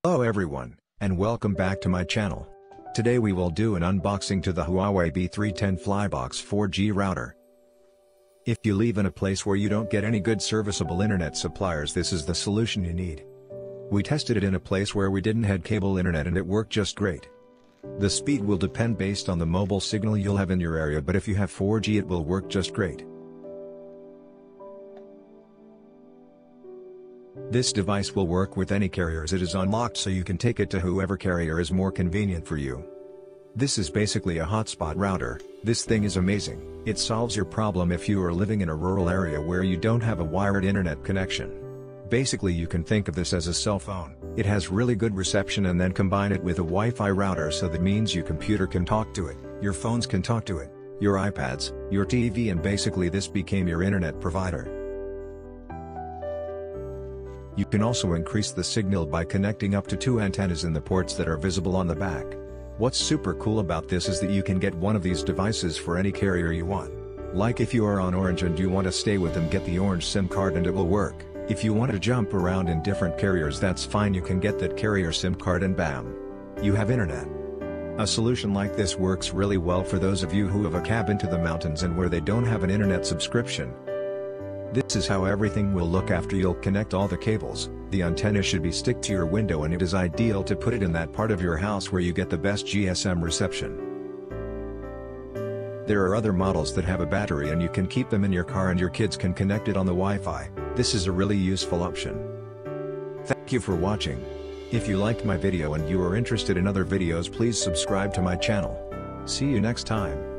Hello everyone, and welcome back to my channel. Today we will do an unboxing to the Huawei B310 Flybox 4G router. If you live in a place where you don't get any good serviceable internet suppliers, this is the solution you need. We tested it in a place where we didn't have cable internet and it worked just great. The speed will depend based on the mobile signal you'll have in your area, but if you have 4G it will work just great. This device will work with any carriers. It is unlocked so you can take it to whoever carrier is more convenient for you. This is basically a hotspot router. This thing is amazing. It solves your problem if you are living in a rural area where you don't have a wired internet connection. Basically you can think of this as a cell phone. It has really good reception, and then combine it with a Wi-Fi router, so that means your computer can talk to it, your phones can talk to it, your iPads, your TV, and basically this became your internet provider. You can also increase the signal by connecting up to 2 antennas in the ports that are visible on the back. What's super cool about this is that you can get one of these devices for any carrier you want. Like if you are on Orange and you want to stay with them, get the Orange SIM card and it will work. If you want to jump around in different carriers, that's fine, you can get that carrier SIM card and bam! You have internet. A solution like this works really well for those of you who have a cabin to the mountains and where they don't have an internet subscription. This is how everything will look after you'll connect all the cables. The antenna should be stick to your window, and it is ideal to put it in that part of your house where you get the best GSM reception. There are other models that have a battery and you can keep them in your car and your kids can connect it on the Wi-Fi. This is a really useful option. Thank you for watching. If you liked my video and you are interested in other videos, please subscribe to my channel. See you next time.